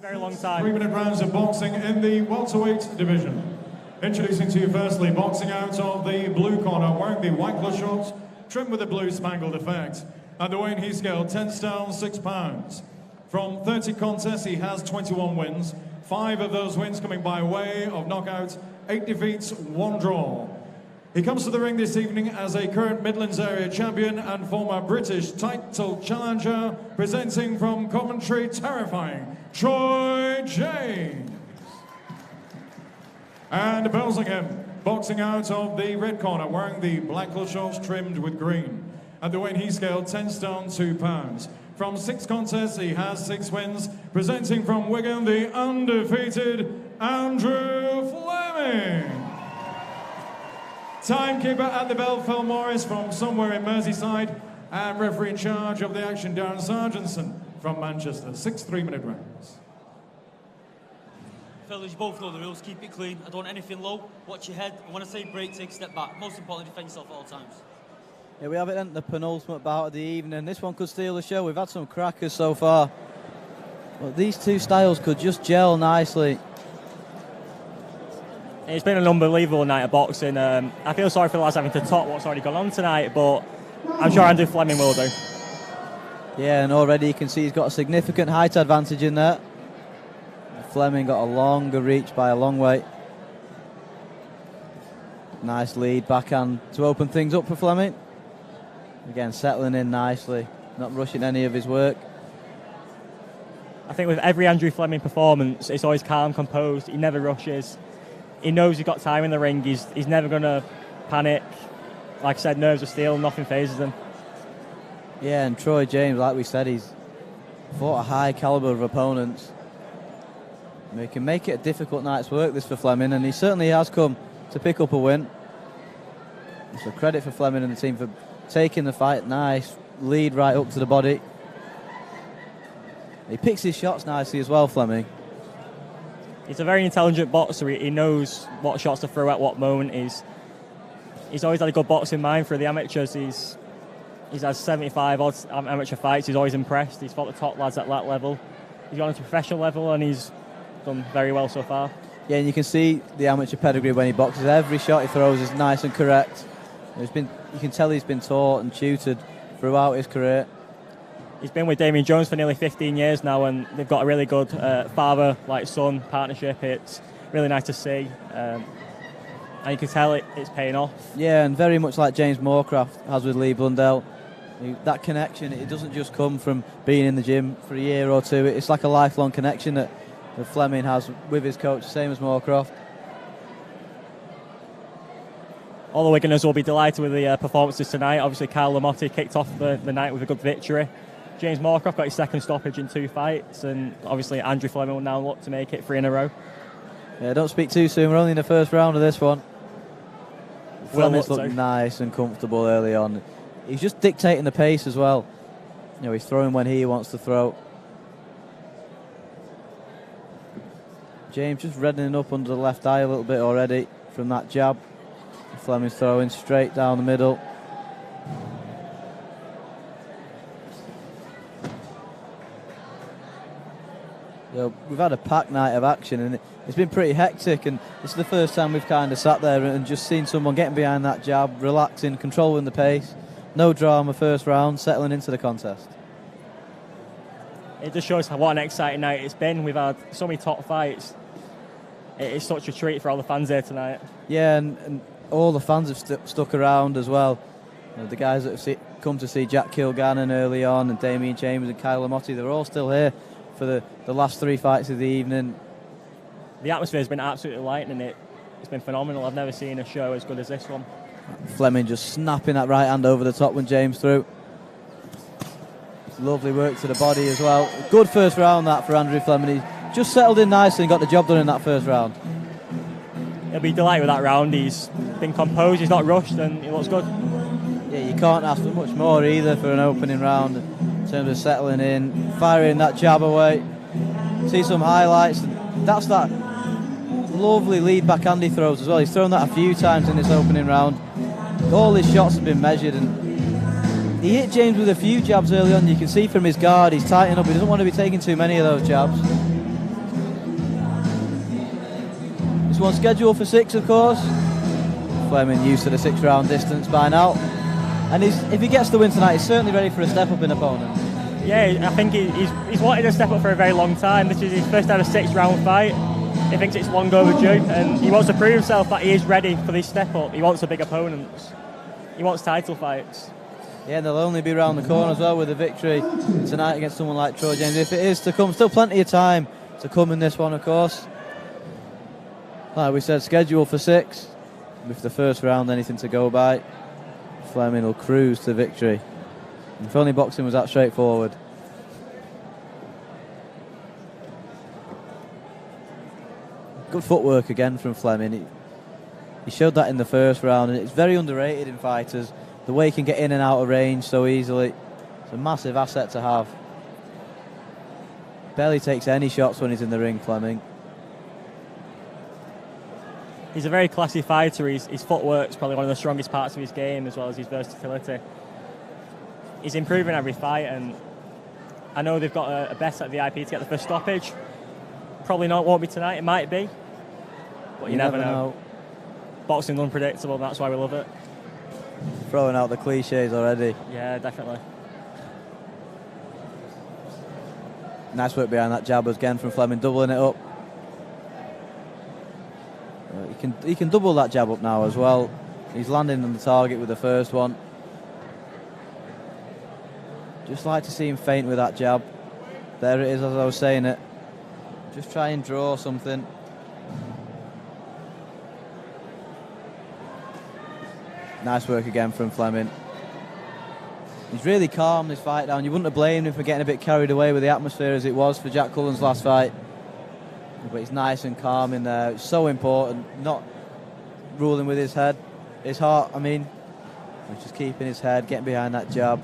Very long time. 3-minute rounds of boxing in the welterweight division. Introducing to you firstly, boxing out of the blue corner, wearing the white cloth shorts, trimmed with a blue spangled effect. And the weight he's scaled 10 stone, 6 pounds. From 30 contests, he has 21 wins. 5 of those wins coming by way of knockout, 8 defeats, 1 draw. He comes to the ring this evening as a current Midlands area champion and former British title challenger, presenting from Coventry, terrifying, Troy James. And opposing him, boxing out of the red corner, wearing the black cloth shorts trimmed with green. At the weight he scaled 10 stone, 2 pounds. From 6 contests, he has 6 wins. Presenting from Wigan, the undefeated Andrew Fleming. Timekeeper at the bell, Phil Morris from somewhere in Merseyside. And referee in charge of the action, Darren Sargentson from Manchester. 6 3-minute rounds. Fellas, you both know the rules. Keep it clean. I don't want anything low. Watch your head. And when I say break, take a step back. Most importantly, defend yourself at all times. Yeah, we have it then, the penultimate bout of the evening. This one could steal the show. We've had some crackers so far. But these two styles could just gel nicely. It's been an unbelievable night of boxing. I feel sorry for the lads having to top what's already gone on tonight, but I'm sure Andrew Fleming will do. Yeah, and already you can see he's got a significant height advantage in there. Fleming got a longer reach by a long way. Nice lead backhand to open things up for Fleming. Again, settling in nicely, not rushing any of his work. I think with every Andrew Fleming performance, it's always calm, composed. He never rushes. He knows he's got time in the ring. He's never going to panic. Like I said, nerves of steel, nothing phases him. Yeah, and Troy James, like we said, he's fought a high calibre of opponents. He can make it a difficult night's work, this for Fleming, and he certainly has come to pick up a win. So credit for Fleming and the team for taking the fight. Nice lead right up to the body. He picks his shots nicely as well, Fleming. He's a very intelligent boxer. He knows what shots to throw at what moment. He's always had a good boxing mind for the amateurs. He's had 75 odd amateur fights. He's always impressed. He's fought the top lads at that level. He's gone to professional level and he's done very well so far. Yeah, and you can see the amateur pedigree when he boxes. Every shot he throws is nice and correct. You can tell he's been taught and tutored throughout his career. He's been with Damien Jones for nearly 15 years now, and they've got a really good father-son partnership. It's really nice to see, and you can tell it's paying off. Yeah, and very much like James Moorcroft has with Lee Blundell. That connection, it doesn't just come from being in the gym for a year or two. It's like a lifelong connection that Fleming has with his coach, same as Moorcroft. All the Wiganers will be delighted with the performances tonight. Obviously, Kyle Lamotte kicked off the night with a good victory. James Moorcroft got his second stoppage in 2 fights, and obviously Andrew Fleming will now look to make it 3 in a row. Yeah, don't speak too soon. We're only in the first round of this one. Fleming's looked so. nice and comfortable early on. He's just dictating the pace as well. He's throwing when he wants to throw. James just reddening up under the left eye a little bit already from that jab. Fleming's throwing straight down the middle. We've had a packed night of action and it's been pretty hectic, and this is the first time we've kind of sat there and just seen someone getting behind that jab, relaxing, controlling the pace. No drama first round, settling into the contest. It just shows what an exciting night it's been. We've had so many top fights. It's such a treat for all the fans here tonight. Yeah, and all the fans have stuck around as well. The guys that have come to see Jack Kilgannon early on, and Damien Chambers and Kyle Lamotte, they're all still here for the last 3 fights of the evening. The atmosphere has been absolutely lightning. It's been phenomenal. I've never seen a show as good as this one. Fleming just snapping that right hand over the top when James threw. Lovely work to the body as well. Good first round that for Andrew Fleming. He just settled in nicely and got the job done in that first round. He'll be delighted with that round. He's been composed, he's not rushed, and he looks good. Yeah, you can't ask for much more either for an opening round in terms of settling in, firing that jab away. See some highlights. That's that lovely lead backhand he throws as well. He's thrown that a few times in this opening round. All his shots have been measured, and he hit James with a few jabs early on. You can see from his guard, he's tightening up. He doesn't want to be taking too many of those jabs. Next one scheduled for 6, of course. Fleming used to the 6-round distance by now. And if he gets the win tonight, he's certainly ready for a step up in opponent. Yeah, I think he's wanted to step up for a very long time. This is his first ever 6-round fight. He thinks it's long overdue, and he wants to prove himself that he is ready for this step up. He wants a big opponent. He wants title fights. Yeah, and they'll only be round the corner as well with a victory tonight against someone like Troy James. If it is to come, still plenty of time to come in this one, of course. Like we said, scheduled for 6. With the first round anything to go by, Fleming will cruise to victory. If only boxing was that straightforward. Good footwork again from Fleming. He showed that in the first round, and it's very underrated in fighters, the way he can get in and out of range so easily. It's a massive asset to have. Barely takes any shots when he's in the ring, Fleming. He's a very classy fighter. His footwork's probably one of the strongest parts of his game, as well as his versatility. He's improving every fight, and I know they've got a bet at VIP to get the first stoppage. Probably not, won't be tonight. It might be, but you never know. Boxing's unpredictable, and that's why we love it. Throwing out the cliches already. Yeah, definitely. Nice work behind that jab again from Fleming, doubling it up. He can double that jab up now as well. He's landing on the target with the first one. Just like to see him feint with that jab. There it is, as I was saying it. Just try and draw something. Nice work again from Fleming. He's really calmed this fight down. You wouldn't have blamed him for getting a bit carried away with the atmosphere as it was for Jack Cullen's last fight. But he's nice and calm in there. It's so important, not ruling with his head, his heart, I mean. He's just keeping his head, getting behind that jab.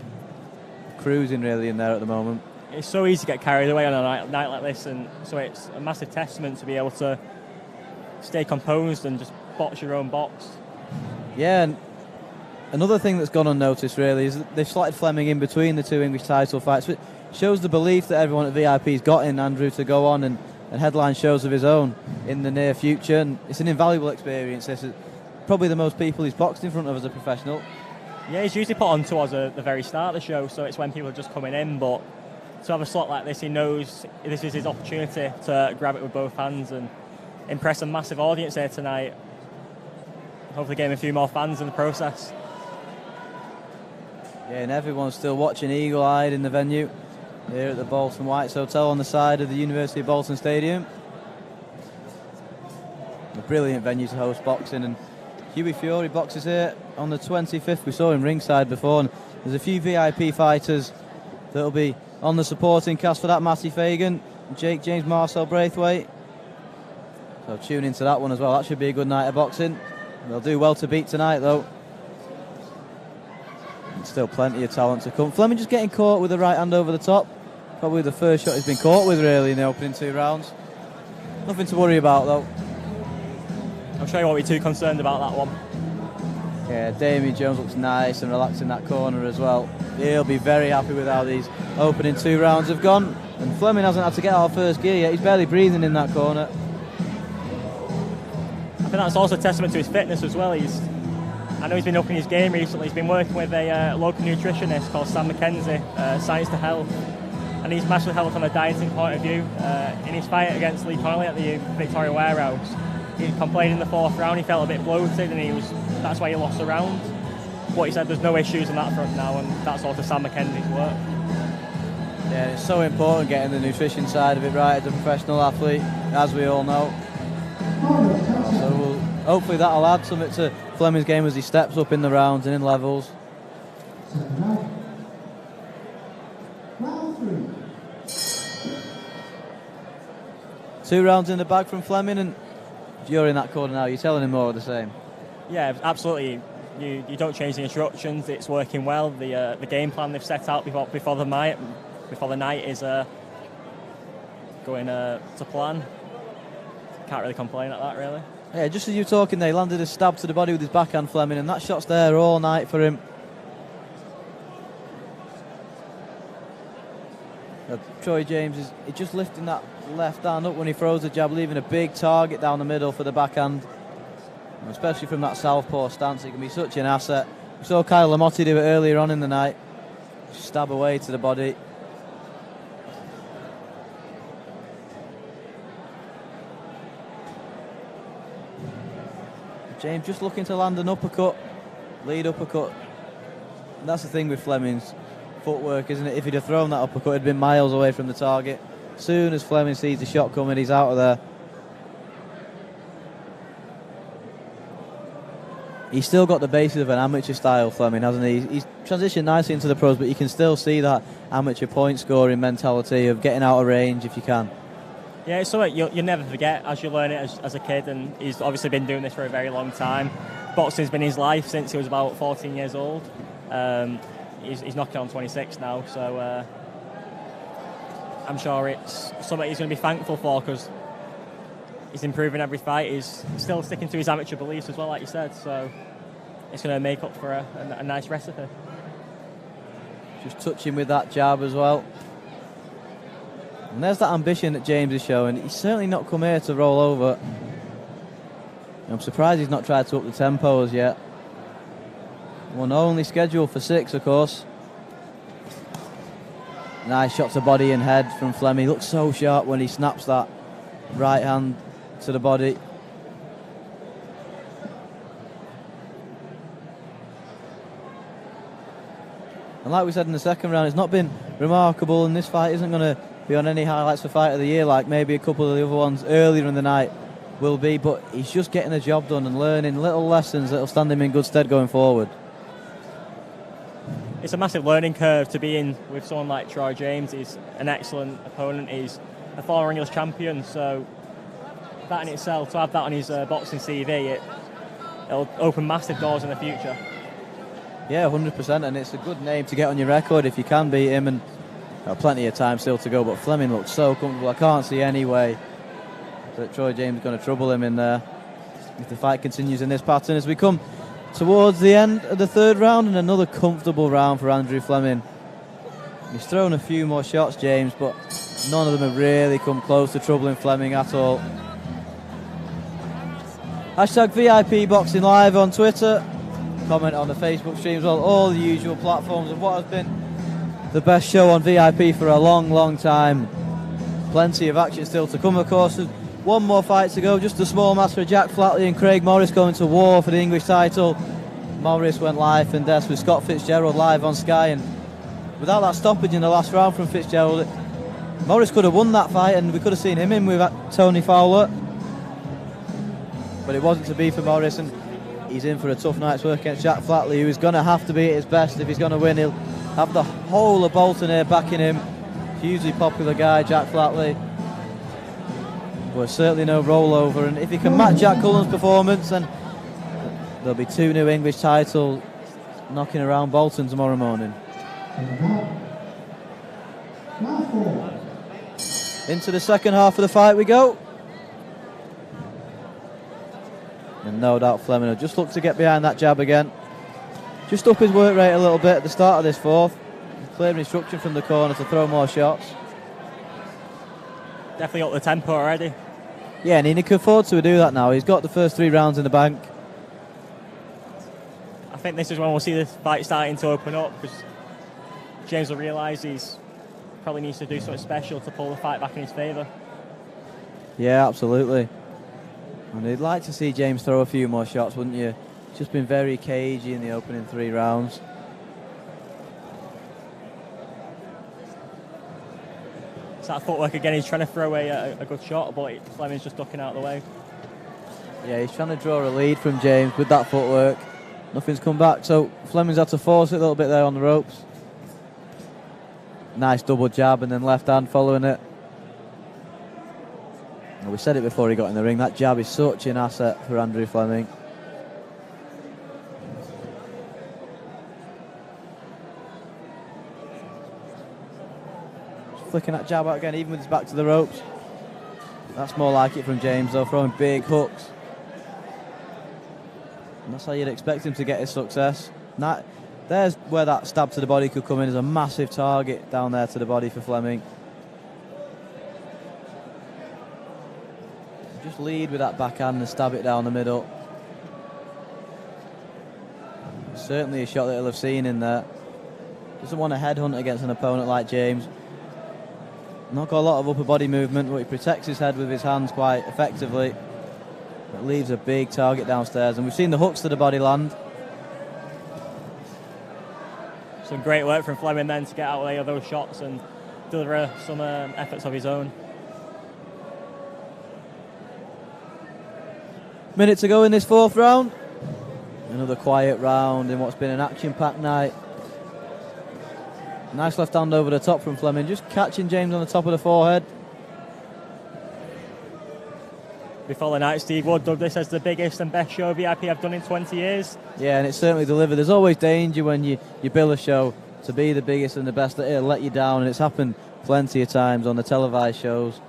Cruising really in there at the moment. It's so easy to get carried away on a night like this, and so it's a massive testament to be able to stay composed and just box your own box. Yeah, and another thing that's gone unnoticed really is that they've slotted Fleming in between the 2 English title fights. It shows the belief that everyone at VIP's got in Andrew to go on and headline shows of his own in the near future, and it's an invaluable experience. This is probably the most people he's boxed in front of as a professional. Yeah, he's usually put on towards the very start of the show, so it's when people are just coming in, but to have a slot like this, he knows this is his opportunity to grab it with both hands and impress a massive audience here tonight. Hopefully gain a few more fans in the process. Yeah, and everyone's still watching eagle-eyed in the venue here at the Bolton Whites Hotel on the side of the University of Bolton Stadium. A brilliant venue to host boxing, and Hughie Fiore boxes here on the 25th. We saw him ringside before, and there's a few VIP fighters that'll be on the supporting cast for that. Matty Fagan, Jake James, Marcel Braithwaite. So tune into that one as well. That should be a good night of boxing. They'll do well to beat tonight though. And still plenty of talent to come. Fleming just getting caught with the right hand over the top. Probably the first shot he's been caught with really in the opening 2 rounds. Nothing to worry about though. I'm sure you won't be too concerned about that one. Yeah, Damien Jones looks nice and relaxed in that corner as well. He'll be very happy with how these opening 2 rounds have gone. And Fleming hasn't had to get out of first gear yet. He's barely breathing in that corner. I think that's also a testament to his fitness as well. I know he's been upping his game recently. He's been working with a local nutritionist called Sam McKenzie, Science to Health. And he's massively helped from a dieting point of view. In his fight against Lee Connolly at the Victoria Warehouse, he complained in the 4th round, he felt a bit bloated, and that's why he lost the round. But he said there's no issues on that front now, and that's all to Sam McKenzie's work. Yeah, it's so important getting the nutrition side of it right as a professional athlete, as we all know. So hopefully that'll add something to Fleming's game as he steps up in the rounds and in levels. Two rounds in the bag from Fleming, and if you're in that corner now, you're telling him more of the same. Yeah, absolutely. You don't change the instructions. It's working well. The game plan they've set out before the night is going to plan. Can't really complain at that, really. Yeah, just as you were talking, they landed a stab to the body with his backhand, Fleming, and that shot's there all night for him. Troy James is just lifting that left hand up when he throws the jab, leaving a big target down the middle for the backhand. And especially from that southpaw stance, it can be such an asset. We saw Kyle Lamotte do it earlier on in the night. Stab away to the body. James just looking to land an uppercut, lead uppercut. And that's the thing with Fleming's footwork, isn't it? If he'd have thrown that uppercut, it'd been miles away from the target. Soon as Fleming sees the shot coming, he's out of there. He's still got the basis of an amateur style, Fleming, hasn't he? He's transitioned nicely into the pros, but you can still see that amateur point scoring mentality of getting out of range if you can. Yeah, it's something you'll never forget as you learn it as a kid, and he's obviously been doing this for a very long time. Boxing's been his life since he was about 14 years old. He's knocking on 26 now, so I'm sure it's something he's going to be thankful for, because he's improving every fight. He's still sticking to his amateur beliefs as well, like you said, so it's going to make up for a nice recipe. Just touching with that jab as well. And there's that ambition that James is showing. He's certainly not come here to roll over. I'm surprised he's not tried to up the tempo as yet. One only scheduled for 6, of course. Nice shot to body and head from Fleming. He looks so sharp when he snaps that right hand to the body. And like we said in the second round, it's not been remarkable, and this fight isn't going to be on any highlights for fight of the year like maybe a couple of the other ones earlier in the night will be, but he's just getting the job done and learning little lessons that will stand him in good stead going forward. It's a massive learning curve to be in with someone like Troy James. He's an excellent opponent. He's a former English champion, so that in itself, to have that on his boxing CV, it'll open massive doors in the future. Yeah, 100%, and it's a good name to get on your record if you can beat him, and plenty of time still to go, but Fleming looks so comfortable. I can't see any way that Troy James is going to trouble him in there if the fight continues in this pattern as we come towards the end of the third round, and another comfortable round for Andrew Fleming. He's thrown a few more shots, James, but none of them have really come close to troubling Fleming at all. Hashtag VIP Boxing Live on Twitter. Comment on the Facebook stream as well. All the usual platforms of what has been the best show on VIP for a long, long time. Plenty of action still to come, of course. One more fight to go. Just a small match for Jack Flatley and Craig Morris going to war for the English title. Morris went life and death with Scott Fitzgerald live on Sky, and without that stoppage in the last round from Fitzgerald, Morris could have won that fight and we could have seen him in with Tony Fowler. But it wasn't to be for Morris, and he's in for a tough night's work against Jack Flatley, who is going to have to be at his best if he's going to win. He'll have the whole of Bolton here backing him. Hugely popular guy, Jack Flatley. But certainly no rollover, and if he can match Jack Cullen's performance, then there'll be 2 new English titles knocking around Bolton tomorrow morning. Into the second half of the fight we go. And no doubt Fleming will just look to get behind that jab again. Just up his work rate a little bit at the start of this fourth. Clear instruction from the corner to throw more shots. Definitely up the tempo already. Yeah, and he can afford to do that now. He's got the first 3 rounds in the bank. I think this is when we'll see the fight starting to open up, because James will realise he's probably needs to do something special to pull the fight back in his favour. Yeah, absolutely. And you'd like to see James throw a few more shots, wouldn't you? It's just been very cagey in the opening 3 rounds. It's that footwork again. He's trying to throw away a good shot, but Fleming's just ducking out of the way. Yeah, he's trying to draw a lead from James with that footwork. Nothing's come back, so Fleming's had to force it a little bit there on the ropes. Nice double jab and then left hand following it. And we said it before he got in the ring, that jab is such an asset for Andrew Fleming. Just flicking that jab out again, even with his back to the ropes. That's more like it from James though, throwing big hooks. And that's how you'd expect him to get his success. There's where that stab to the body could come in as a massive target down there to the body for Fleming. Just lead with that backhand and stab it down the middle. Certainly a shot that he'll have seen in there. Doesn't want to headhunt against an opponent like James. Not got a lot of upper body movement, but he protects his head with his hands quite effectively. It leaves a big target downstairs, and we've seen the hooks to the body land. Some great work from Fleming then to get out of those shots and deliver some efforts of his own. Minute to go in this fourth round. Another quiet round in what's been an action-packed night. Nice left hand over the top from Fleming, just catching James on the top of the forehead. Before the night, Steve Wood dubbed this as the biggest and best show VIP I've done in 20 years. Yeah, and it's certainly delivered. There's always danger when you bill a show to be the biggest and the best, that it'll let you down, and it's happened plenty of times on the televised shows.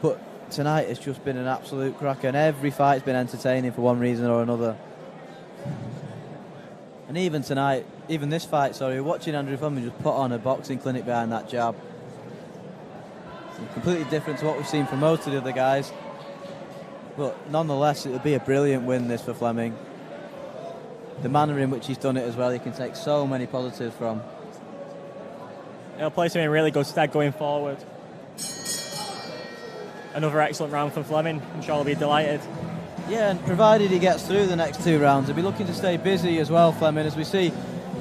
But tonight it's just been an absolute cracker, and every fight's been entertaining for one reason or another. And even tonight, even this fight, watching Andrew Fleming just put on a boxing clinic behind that jab. Completely different to what we've seen from most of the other guys. But nonetheless, it would be a brilliant win, this, for Fleming. The manner in which he's done it as well, he can take so many positives from. It'll place him in really good stead going forward. Another excellent round from Fleming. I'm sure he'll be delighted. Yeah, and provided he gets through the next two rounds, he'll be looking to stay busy as well, Fleming, as we see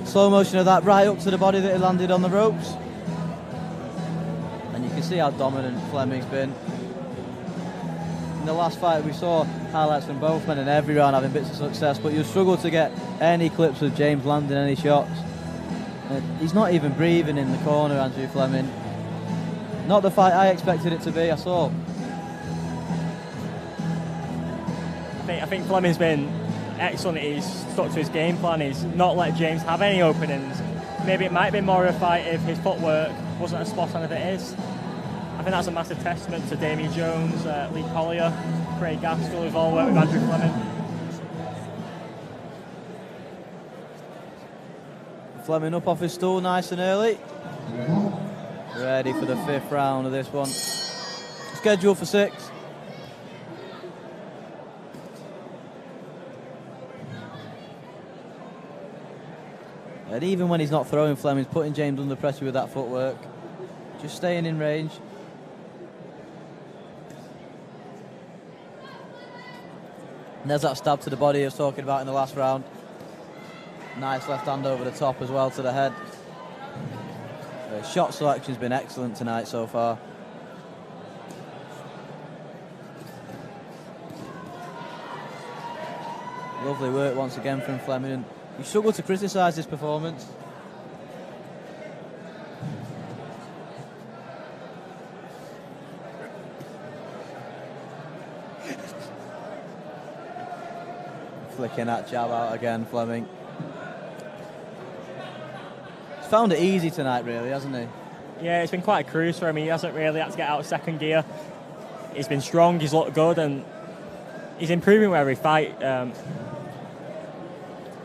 slow motion of that right up to the body that he landed on the ropes. And you can see how dominant Fleming's been. In the last fight, we saw highlights from both men in every round having bits of success, but you'll struggle to get any clips of James landing any shots. He's not even breathing in the corner, Andrew Fleming. Not the fight I expected it to be, I saw. I think Fleming's been excellent. He's stuck to his game plan. He's not let James have any openings. Maybe it might have been more of a fight if his footwork wasn't as spot on as it is. I think that's a massive testament to Damien Jones, Lee Collier, Craig Gaskell, who've all worked with Andrew Fleming. Fleming up off his stool nice and early. Ready for the fifth round of this one. Scheduled for 6. And even when he's not throwing, Fleming's putting James under pressure with that footwork. Just staying in range. And there's that stab to the body I was talking about in the last round. Nice left hand over the top as well to the head. Shot selection's been excellent tonight so far. Lovely work once again from Fleming. You struggle to criticise this performance. Flicking that jab out again, Fleming. He's found it easy tonight, really, hasn't he? Yeah, it's been quite a cruise for him. He hasn't really had to get out of second gear. He's been strong, he's looked good, and he's improving with every fight.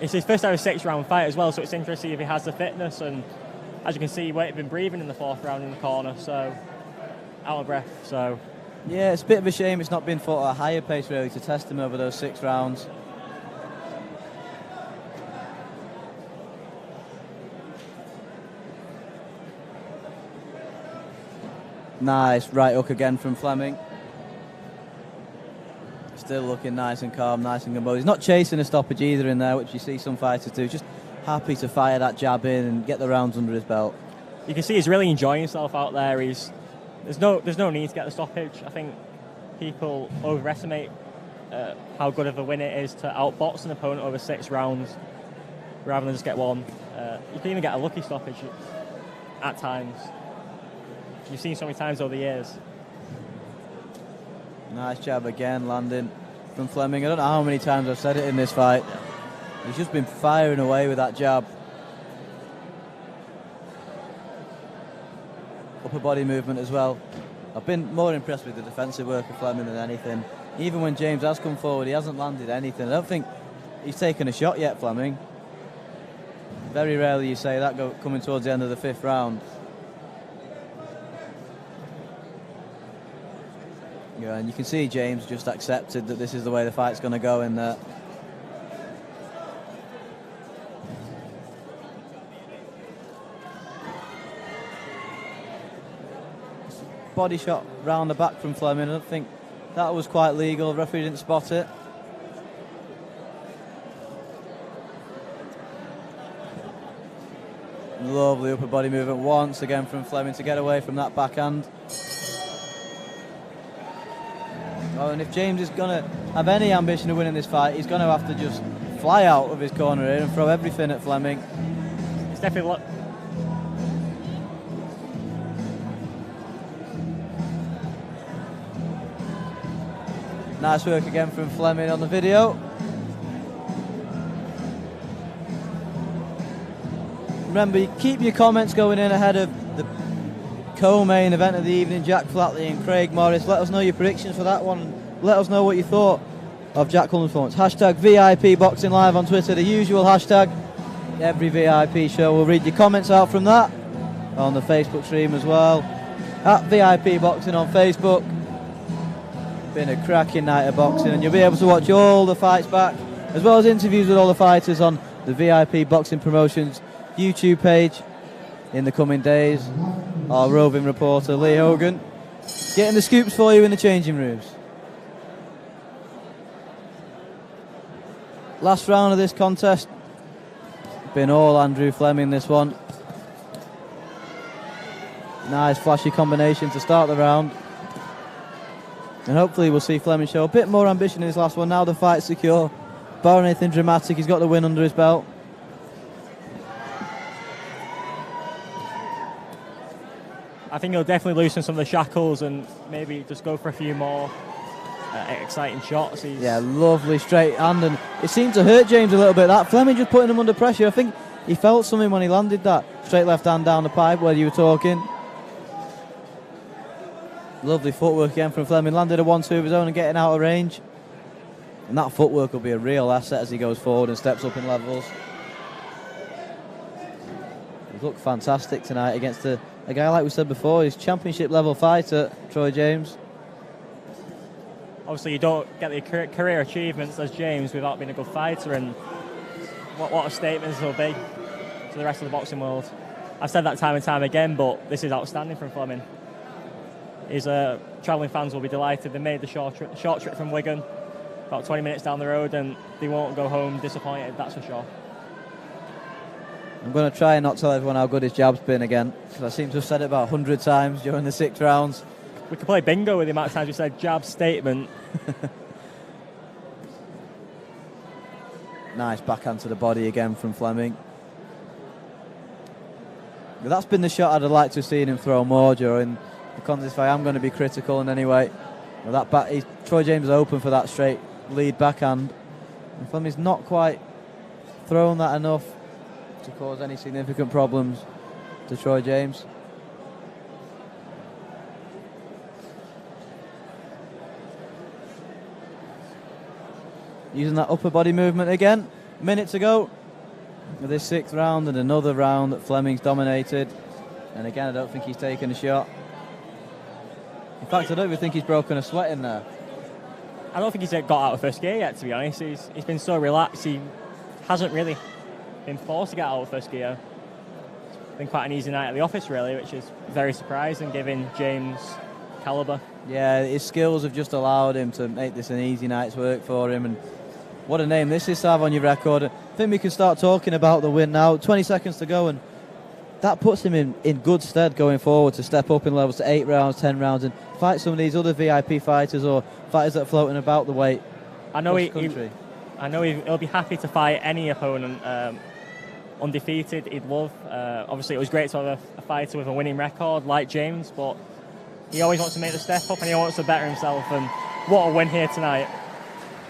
It's his first ever 6-round fight as well, so it's interesting if he has the fitness. And as you can see, he won't have been breathing in the 4th round in the corner, so out of breath. So yeah, it's a bit of a shame it's not been fought at a higher pace, really, to test him over those 6 rounds. Nice right hook again from Fleming. Still looking nice and calm, nice and composed. He's not chasing a stoppage either in there, which you see some fighters do. Just happy to fire that jab in and get the rounds under his belt. You can see he's really enjoying himself out there. There's no need to get the stoppage. I think people overestimate how good of a win it is to outbox an opponent over 6 rounds rather than just get one. You can even get a lucky stoppage at times. You've seen so many times over the years. Nice jab again, landing from Fleming. I don't know how many times I've said it in this fight. He's just been firing away with that jab. Upper body movement as well. I've been more impressed with the defensive work of Fleming than anything. Even when James has come forward, he hasn't landed anything. I don't think he's taken a shot yet, Fleming. Very rarely you say that coming towards the end of the 5th round. Yeah, and you can see James just accepted that this is the way the fight's going to go in there. Body shot round the back from Fleming. I don't think that was quite legal. The referee didn't spot it. Lovely upper body movement once again from Fleming to get away from that backhand. Oh, and if James is going to have any ambition of winning this fight, he's going to have to just fly out of his corner here and throw everything at Fleming. It's definitely... Nice work again from Fleming on the video. Remember, you keep your comments going in ahead of the co-main event of the evening, Jack Flatley and Craig Morris. Let us know your predictions for that one. And let us know what you thought of Jack Cullen's performance. Hashtag VIP Boxing Live on Twitter, the usual hashtag. Every VIP show, we'll read your comments out from that on the Facebook stream as well. At VIP Boxing on Facebook. Been a cracking night of boxing, and you'll be able to watch all the fights back, as well as interviews with all the fighters on the VIP Boxing Promotions YouTube page in the coming days. Our roving reporter Lee Hogan getting the scoops for you in the changing rooms. Last round of this contest, been all Andrew Fleming this one. Nice flashy combination to start the round. And hopefully we'll see Fleming show a bit more ambition in his last one. Now the fight's secure. Barring anything dramatic, he's got the win under his belt. I think he'll definitely loosen some of the shackles and maybe just go for a few more exciting shots. Yeah, lovely straight hand, and it seemed to hurt James a little bit. That Fleming just putting him under pressure. I think he felt something when he landed that straight left hand down the pipe where you were talking. Lovely footwork again from Fleming. Landed a 1-2 of his own and getting out of range. And that footwork will be a real asset as he goes forward and steps up in levels. He's looked fantastic tonight against a guy, like we said before, he's championship level fighter, Troy James. Obviously you don't get the career achievements as James without being a good fighter, and what a statement this will be to the rest of the boxing world. I've said that time and time again, but this is outstanding from Fleming. His travelling fans will be delighted. They made the short trip from Wigan, about 20 minutes down the road, and they won't go home disappointed, that's for sure. I'm going to try and not tell everyone how good his jab's been again, because I seem to have said it about 100 times during the 6 rounds. We could play bingo with the amount of times we said jab statement. Nice backhand to the body again from Fleming. But that's been the shot I'd have liked to have seen him throw more during the contest. If I am going to be critical in any way, well, Troy James is open for that straight lead backhand, and Fleming's not quite thrown that enough to cause any significant problems to Troy James. Using that upper body movement again. Minutes ago with this 6th round, and another round that Fleming's dominated. And again, I don't think he's taken a shot. In fact, I don't even think he's broken a sweat in there. I don't think he's got out of first gear yet, to be honest. He's been so relaxed. He hasn't really been forced to get out of first gear. It's been quite an easy night at the office, really, which is very surprising given James' calibre. Yeah, his skills have just allowed him to make this an easy night's work for him, and what a name this is to have on your record. I think we can start talking about the win now. 20 seconds to go, and that puts him in good stead going forward to step up in levels to 8 rounds, 10 rounds, and fight some of these other VIP fighters or fighters that are floating about the weight. I know he'll be happy to fight any opponent undefeated. He'd love. Obviously, it was great to have a fighter with a winning record like James, but he always wants to make the step up and he wants to better himself. And what a win here tonight!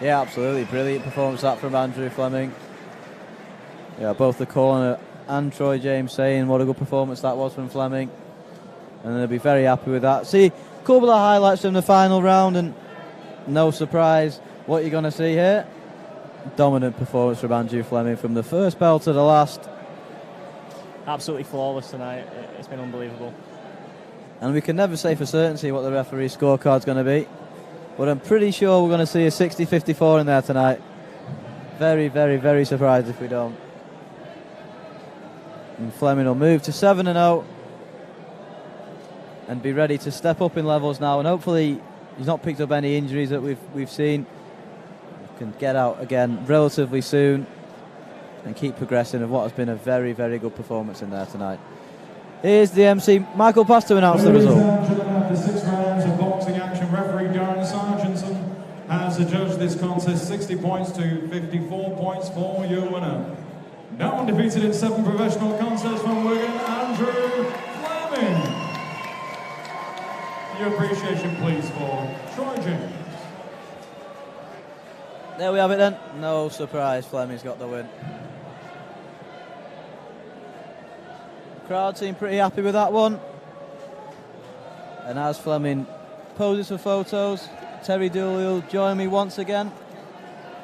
Yeah, absolutely brilliant performance that from Andrew Fleming. Yeah, both the corner and Troy James saying what a good performance that was from Fleming, and they'll be very happy with that. See a couple of highlights from the final round, and no surprise what you're going to see here. Dominant performance from Andrew Fleming from the first bell to the last. Absolutely flawless tonight. It's been unbelievable. And we can never say for certainty what the referee's scorecard's going to be. but I'm pretty sure we're going to see a 60-54 in there tonight. Very, very, very surprised if we don't. And Fleming will move to 7-0 and be ready to step up in levels now, and hopefully he's not picked up any injuries that we've seen. He can get out again relatively soon and keep progressing of what has been a very, very good performance in there tonight. Here's the MC, Michael Pass, to announce the result. Ladies and gentlemen, after 6 rounds of boxing action, referee Darren Sargentson has adjudged this contest 60 points to 54 points for your winner. Now undefeated in 7 professional contests from Wigan, Andrew Fleming. Your appreciation, please, for Troy James. There we have it then. No surprise, Fleming's got the win. Crowd seem pretty happy with that one. And as Fleming poses for photos, Terry Dooley will join me once again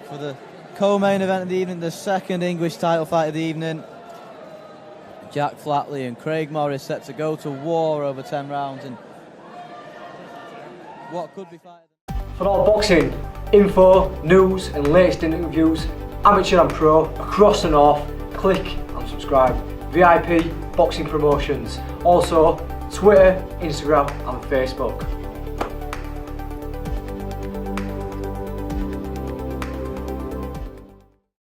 for the co-main event of the evening, the second English title fight of the evening. Jack Flatley and Craig Morris set to go to war over 10 rounds in what could be fighting. For all boxing info, news and latest interviews, amateur and pro, across the north, click and subscribe. VIP Boxing Promotions. Also Twitter, Instagram and Facebook.